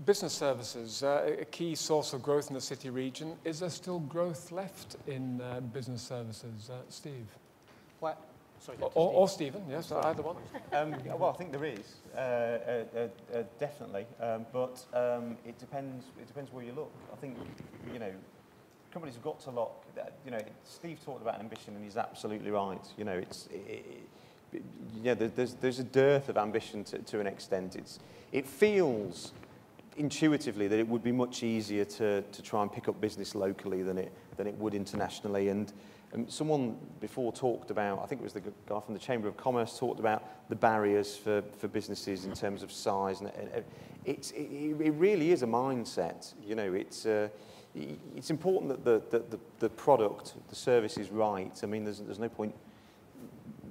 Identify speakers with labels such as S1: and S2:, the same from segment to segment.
S1: Business services, a key source of growth in the city region. Is there still growth left in business services? Steve?
S2: What? Sorry,
S1: or Stephen, yes,
S2: Sorry.
S1: either one.
S3: Well, I think there is, definitely, but it depends where you look. I think, you know, companies have got to look, you know, Steve talked about ambition and he's absolutely right. You know, there's a dearth of ambition to an extent. It feels intuitively that it would be much easier to try and pick up business locally than it would internationally. And someone before talked about, I think it was the guy from the Chamber of Commerce, talked about the barriers for businesses in terms of size. And it really is a mindset. You know, it's important that the product, the service is right. I mean, there's no point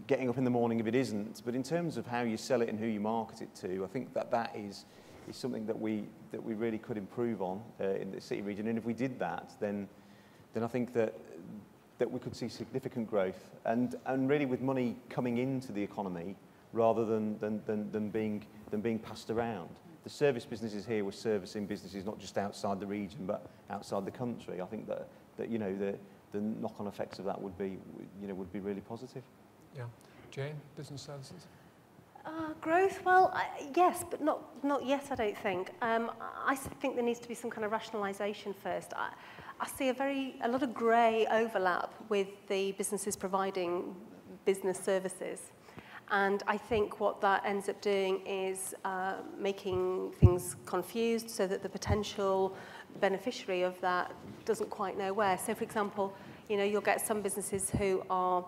S3: getting up in the morning if it isn't. But in terms of how you sell it and who you market it to, I think that is something that we really could improve on in the city region. And if we did that, then I think that we could see significant growth and really with money coming into the economy rather than being passed around. The service businesses here were servicing businesses not just outside the region but outside the country. I think that you know the knock-on effects of that would be really positive.
S1: Yeah, Jane, business services.
S4: Growth, well, yes, but not yet, I don't think. I think there needs to be some kind of rationalisation first. I see a lot of grey overlap with the businesses providing business services. And I think what that ends up doing is making things confused so that the potential beneficiary of that doesn't quite know where. So, for example, you know, you'll get some businesses who are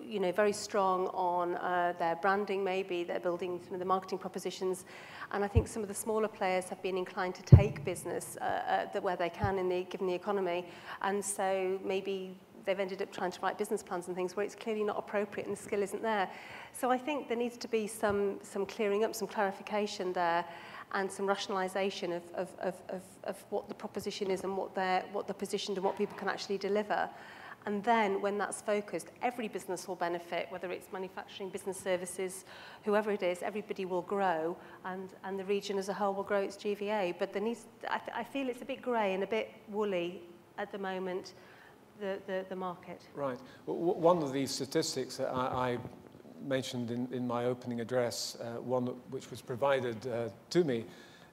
S4: you know, very strong on their branding maybe, they're building some of the marketing propositions, and I think some of the smaller players have been inclined to take business where they can given the economy, and so maybe they've ended up trying to write business plans and things where it's clearly not appropriate and the skill isn't there. So I think there needs to be some clearing up, some clarification there, and some rationalisation of what the proposition is and what they're positioned and what people can actually deliver. And then when that's focused, every business will benefit, whether it's manufacturing, business services, whoever it is, everybody will grow, and the region as a whole will grow its GVA. But I feel it's a bit grey and a bit woolly at the moment, the market.
S1: Right. Well, one of these statistics that I mentioned in my opening address, one which was provided to me,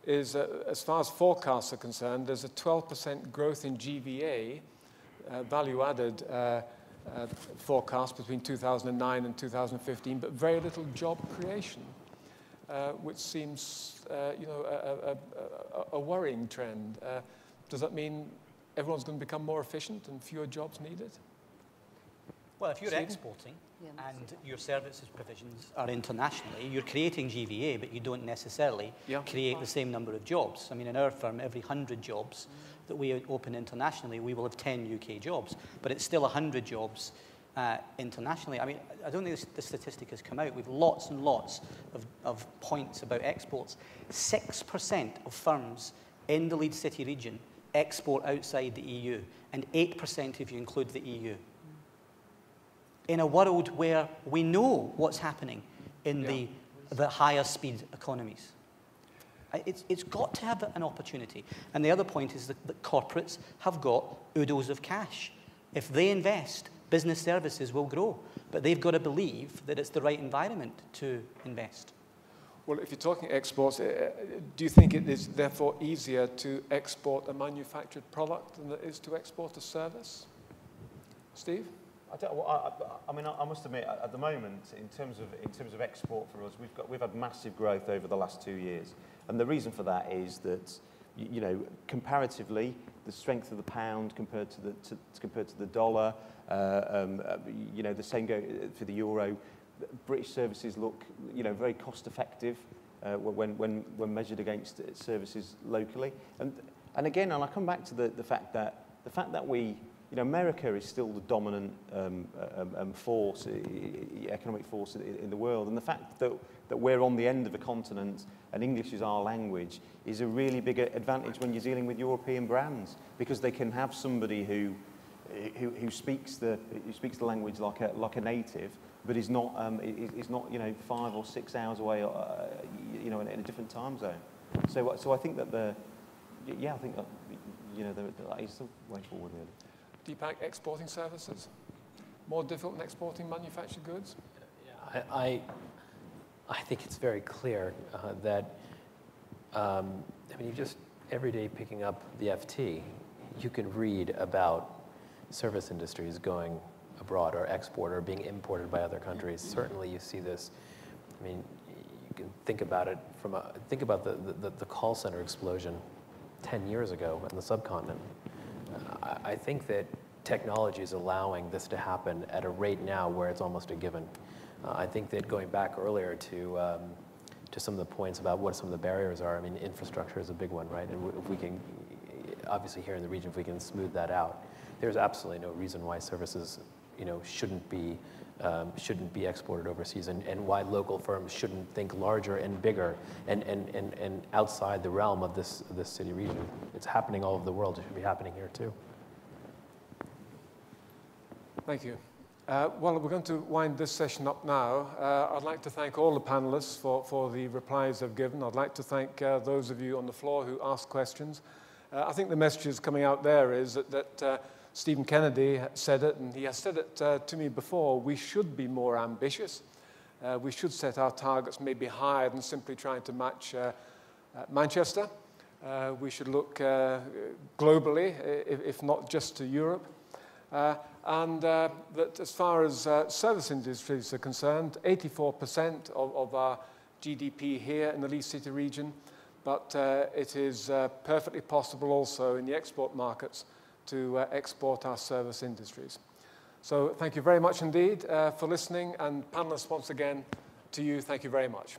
S1: is as far as forecasts are concerned, there's a 12% growth in GVA, value-added forecast between 2009 and 2015, but very little job creation, which seems, you know, a worrying trend. Does that mean everyone's going to become more efficient and fewer jobs needed?
S2: Well, if you're exporting and your services provisions are internationally, you're creating GVA, but you don't necessarily create the same number of jobs. I mean, in our firm, every 100 jobs that we open internationally, we will have 10 UK jobs, but it's still 100 jobs internationally. I mean, I don't think the statistic has come out. We've lots and lots of points about exports. 6% of firms in the Leeds City region export outside the EU, and 8% if you include the EU. In a world where we know what's happening in the higher speed economies. It's got to have an opportunity. And the other point is that corporates have got oodles of cash. If they invest, business services will grow. But they've got to believe that it's the right environment to invest.
S1: Well, if you're talking exports, do you think it is therefore easier to export a manufactured product than it is to export a service? Steve?
S3: I mean, I must admit, at the moment, in terms of export for us, we've had massive growth over the last 2 years, and the reason for that is that, you know, comparatively, the strength of the pound compared to the dollar, you know, the same go for the euro. British services look, you know, very cost effective when measured against services locally, and again, and I come back to the fact that we. You know, America is still the dominant force, economic force in the world, and the fact that we're on the end of a continent and English is our language is a really big advantage when you're dealing with European brands, because they can have somebody who speaks the language like a native, but is not you know 5 or 6 hours away, you know, in a different time zone. So I think that I think that, that is the way forward, really.
S1: Deepak, exporting services? More difficult than exporting manufactured goods?
S5: Yeah, I think it's very clear that, I mean, you just, every day picking up the FT, you can read about service industries going abroad or export or being imported by other countries. Certainly you see this. I mean, you can think about it from think about the call center explosion 10 years ago in the subcontinent. I think that technology is allowing this to happen at a rate now where it's almost a given. I think that going back earlier to some of the points about what some of the barriers are, I mean, infrastructure is a big one, right? And if we can, obviously here in the region, if we can smooth that out, there's absolutely no reason why services, shouldn't be exported overseas, and why local firms shouldn't think larger and bigger and outside the realm of this city region. It's happening all over the world. It should be happening here too.
S1: Thank you. Well, we're going to wind this session up now. I'd like to thank all the panelists for the replies they've given. I'd like to thank those of you on the floor who asked questions. I think the message coming out there is that Stephen Kennedy said it, and he has said it to me before, we should be more ambitious. We should set our targets maybe higher than simply trying to match Manchester. We should look globally, if not just to Europe. And that as far as service industries are concerned, 84% of our GDP here in the Leeds City region, but it is perfectly possible also in the export markets to export our service industries. So thank you very much indeed for listening, and panelists, once again, to you, thank you very much.